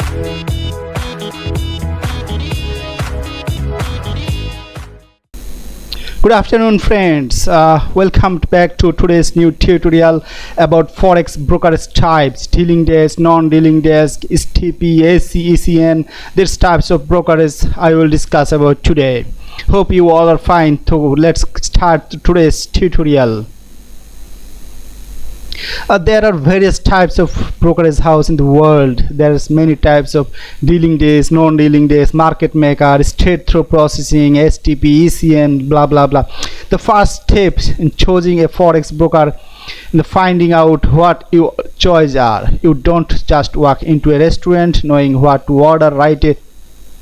Good afternoon, friends. Welcome back to today's new tutorial about Forex brokerage types: dealing desk, non-dealing desk, STP, AC, ECN. These types of brokerage I will discuss about today. Hope you all are fine. So let's start today's tutorial. There are various types of brokerage house in the world. There's many types of dealing desk, non-dealing desk, market maker, straight through processing, STP, ECN, blah blah blah. The first step in choosing a forex broker and finding out what your choice are. You don't just walk into a restaurant knowing what to order, right?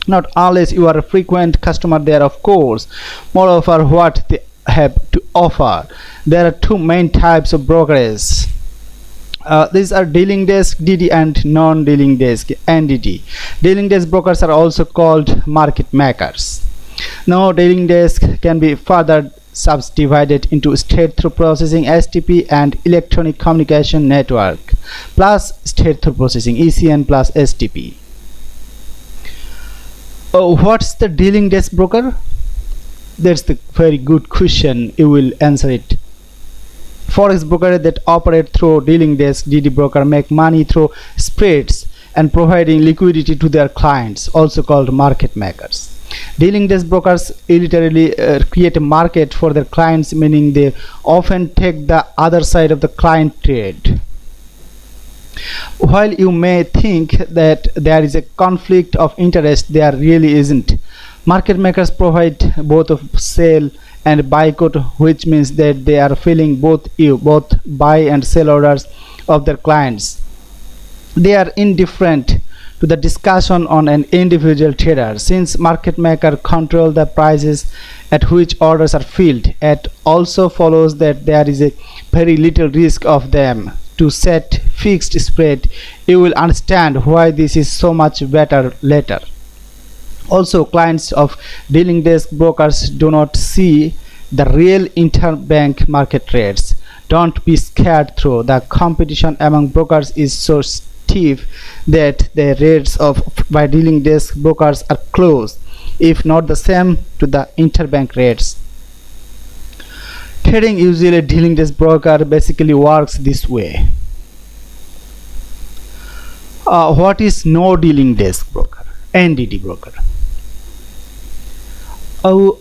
Not unless you are a frequent customer there, of course. Moreover, what they have to offer. There are two main types of brokerages. These are dealing desk DD and non-dealing desk NDD. Dealing desk brokers are also called market makers. Now dealing desk can be further subdivided into straight through processing STP and electronic communication network plus straight through processing ECN plus STP. What's the dealing desk broker? That's the very good question. You will answer it. Forex brokers that operate through dealing desk DD broker make money through spreads and providing liquidity to their clients, also called market makers. Dealing desk brokers literally create a market for their clients, meaning they often take the other side of the client trade. While you may think that there is a conflict of interest, there really isn't. Market makers provide both of sell and buy quote, which means that they are filling both buy and sell orders of their clients. They are indifferent to the discussion on an individual trader, since market maker control the prices at which orders are filled. It also follows that there is a very little risk of them to set fixed spread. You will understand why this is so much better later. Also, clients of dealing desk brokers do not see the real interbank market rates. Don't be scared through. The competition among brokers is so stiff that the rates of by dealing desk brokers are close, if not the same, to the interbank rates. Trading usually dealing desk broker basically works this way. What is no dealing desk broker? NDD broker.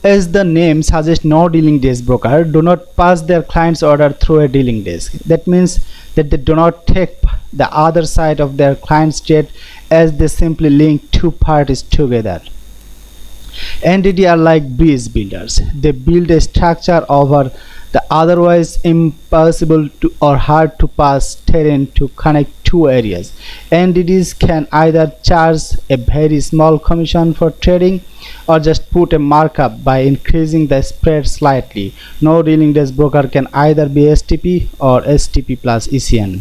As the name suggests, no dealing desk broker do not pass their client's order through a dealing desk. That means that they do not take the other side of their client's trade, as they simply link two parties together. NDD are like bridge builders. They build a structure over the otherwise impossible to or hard to pass terrain to connect two areas. NDDs can either charge a very small commission for trading or just put a markup by increasing the spread slightly. No dealing desk broker can either be STP or STP plus ECN.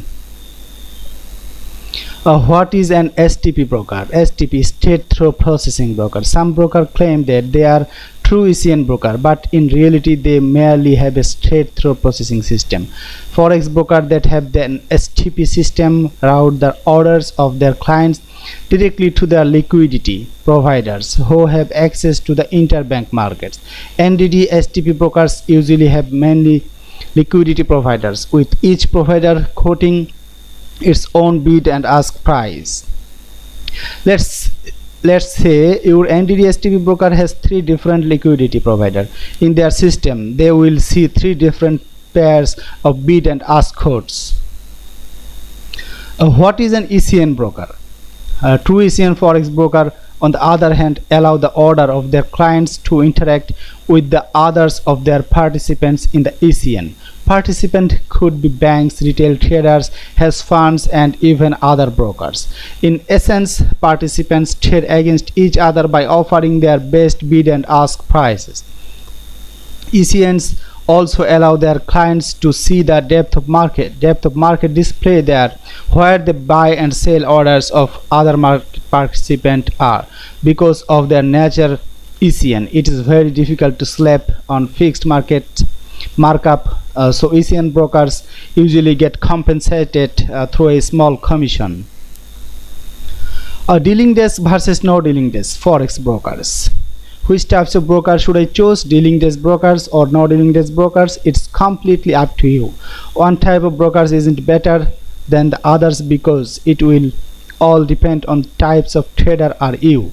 What is an STP broker? STP, straight through processing broker. Some brokers claim that they are true ECN broker, but in reality they merely have a straight through processing system. Forex brokers that have an STP system route the orders of their clients directly to their liquidity providers who have access to the interbank markets. NDD STP brokers usually have mainly liquidity providers, with each provider quoting its own bid and ask price. Let's say your NDD STP broker has three different liquidity providers in their system. They will see three different pairs of bid and ask quotes. What is an ECN broker? True ECN forex broker, on the other hand, allow the order of their clients to interact with the others of their participants in the ECN. Participant could be banks, retail traders, hedge funds, and even other brokers. In essence, participants trade against each other by offering their best bid and ask prices. ECNs also allow their clients to see the depth of market display there, where the buy and sell orders of other market participants are. Because of their nature, ECN, it is very difficult to slap on fixed market markup, so ECN brokers usually get compensated through a small commission. A dealing desk versus no dealing desk forex brokers. Which types of broker should I choose, dealing desk brokers or no dealing desk brokers? It's completely up to you. One type of brokers isn't better than the others because it will all depend on types of trader are you.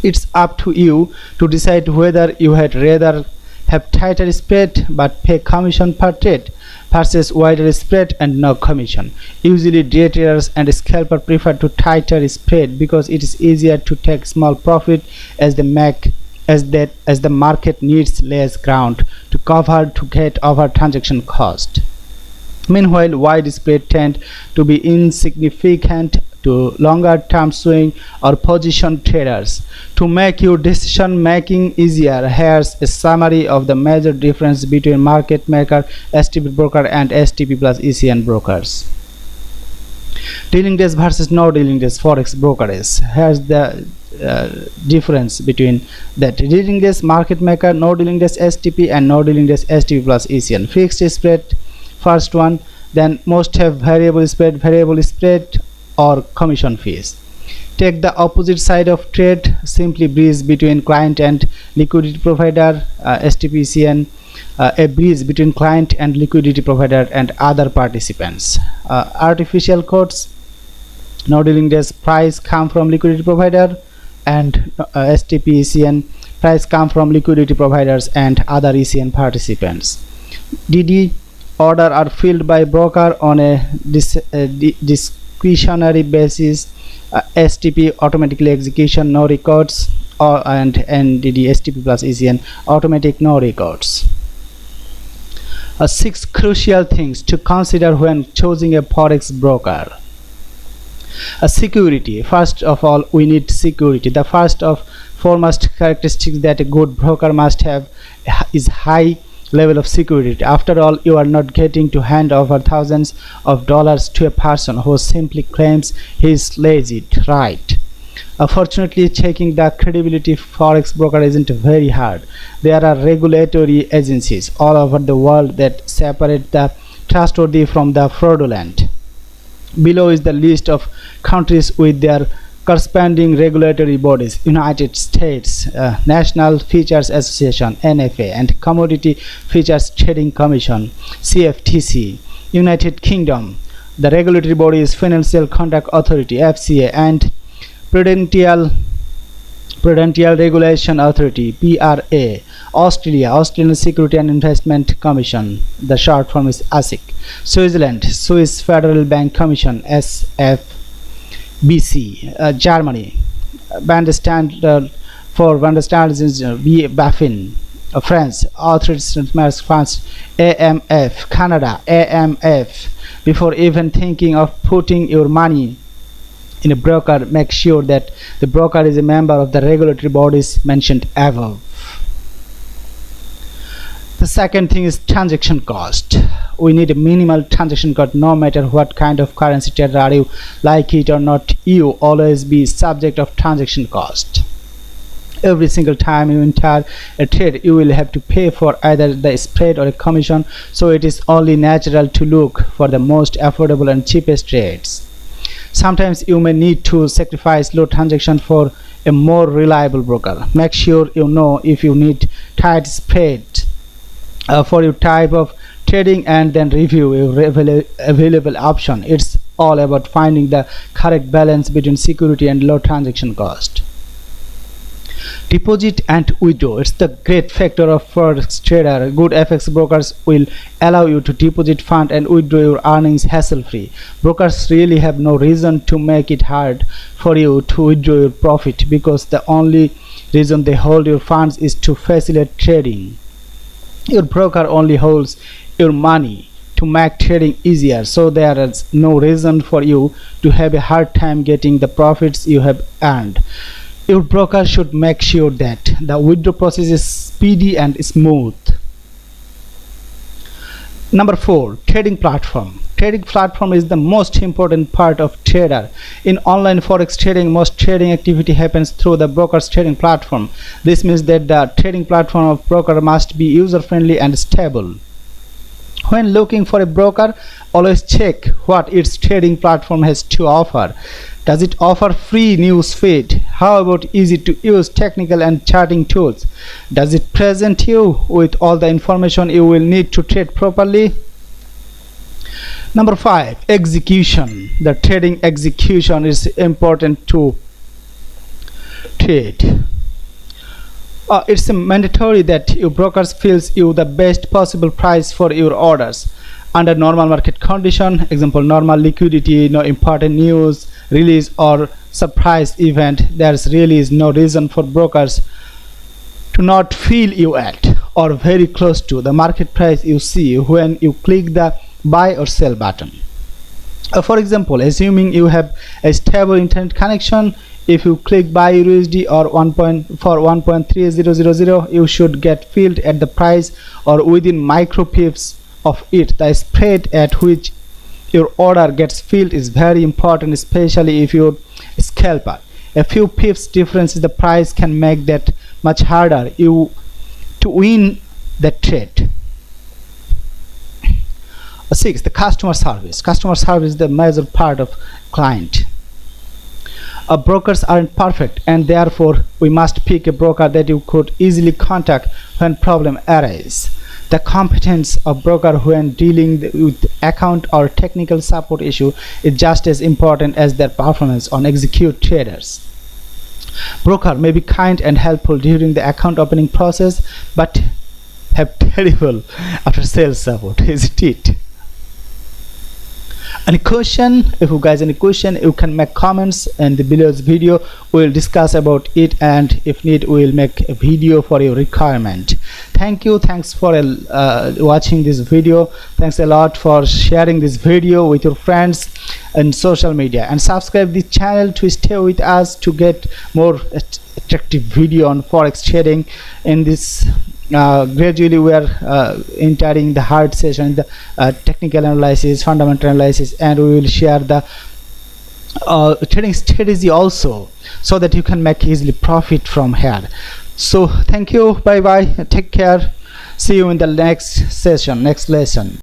It's up to you to decide whether you had rather have tighter spread but pay commission per trade versus wider spread and no commission. Usually day traders and scalper prefer to tighter spread because it is easier to take small profit as the market needs less ground to cover to get over transaction cost. Meanwhile, wide spread tend to be insignificant to longer term swing or position traders. To make your decision making easier, here's a summary of the major difference between market maker, STP broker and STP plus ECN brokers. Dealing desk versus no dealing desk forex brokers. Here's the difference between that. Dealing desk market maker, no dealing desk STP and no dealing desk STP plus ECN. Fixed spread first one, then most have variable spread or commission fees. Take the opposite side of trade, simply bridge between client and liquidity provider, STP ECN, a bridge between client and liquidity provider and other participants. Artificial quotes, no dealing desk price come from liquidity provider, and STP ECN price come from liquidity providers and other ECN participants. DD order are filled by broker on a discretionary basis. STP automatically execution, no records, and NDD STP plus ECN automatic, no records. 6 crucial things to consider when choosing a forex broker. Security. First of all, we need security. The first of foremost characteristics that a good broker must have is high level of security. After all, you are not getting to hand over thousands of dollars to a person who simply claims he is legit, right? Fortunately, checking the credibility of forex broker isn't very hard. There are regulatory agencies all over the world that separate the trustworthy from the fraudulent. Below is the list of countries with their corresponding regulatory bodies: United States National Futures Association (NFA) and Commodity Futures Trading Commission (CFTC). United Kingdom, the regulatory body is Financial Conduct Authority (FCA) and Prudential Regulation Authority (PRA). Australian Security and Investment Commission, the short form is ASIC. Switzerland, Swiss Federal Bank Commission (SFBC). Germany, Bundesstandard for Bundesstandard is BaFin. France, Authorities France, AMF. Canada, AMF. Before even thinking of putting your money in a broker, make sure that the broker is a member of the regulatory bodies mentioned above. The second thing is transaction cost. We need a minimal transaction cost no matter what kind of currency trader are you, like it or not, you always be subject of transaction cost. Every single time you enter a trade, you will have to pay for either the spread or a commission, so it is only natural to look for the most affordable and cheapest trades. Sometimes you may need to sacrifice low transaction for a more reliable broker. Make sure you know if you need tight spread for your type of trading and then review your available option. It's all about finding the correct balance between security and low transaction cost. Deposit and withdraw. It's the great factor of forex trader. Good FX brokers will allow you to deposit fund and withdraw your earnings hassle-free. Brokers really have no reason to make it hard for you to withdraw your profit, because the only reason they hold your funds is to facilitate trading. Your broker only holds your money to make trading easier, so there is no reason for you to have a hard time getting the profits you have earned. Your broker should make sure that the withdrawal process is speedy and smooth. Number 4, trading platform. Trading platform is the most important part of trader. In online forex trading, most trading activity happens through the broker's trading platform. This means that the trading platform of broker must be user-friendly and stable. When looking for a broker, always check what its trading platform has to offer. Does it offer free news feed? How about easy to use technical and charting tools? Does it present you with all the information you will need to trade properly? Number 5, execution. The trading execution is important to trade. It's mandatory that your brokers feels you the best possible price for your orders under normal market condition. Example, normal liquidity, no important news release or surprise event. There's really is no reason for brokers to not feel you at or very close to the market price you see when you click the buy or sell button. For example, assuming you have a stable internet connection, if you click buy USD or 1.3000, you should get filled at the price or within micro pips of it. The spread at which your order gets filled is very important, especially if you're a scalper. A few pips difference in the price can make that much harder to win the trade. 6, the customer service. Customer service is the major part of client. Brokers aren't perfect, and therefore we must pick a broker that you could easily contact when problem arises. The competence of broker when dealing with account or technical support issue is just as important as their performance on execute traders. Broker may be kind and helpful during the account opening process, but have terrible after sales support, isn't it? Any question? If you guys any question, you can make comments in the below this video. We'll discuss about it, and if need we'll make a video for your requirement. Thank you. Thanks for watching this video. Thanks a lot for sharing this video with your friends and social media, and subscribe the channel to stay with us to get more attractive video on forex trading. In this gradually we are entering the hard session, the technical analysis, fundamental analysis, and we will share the trading strategy also, so that you can make easily profit from here. So thank you, bye bye, take care, see you in the next session, next lesson.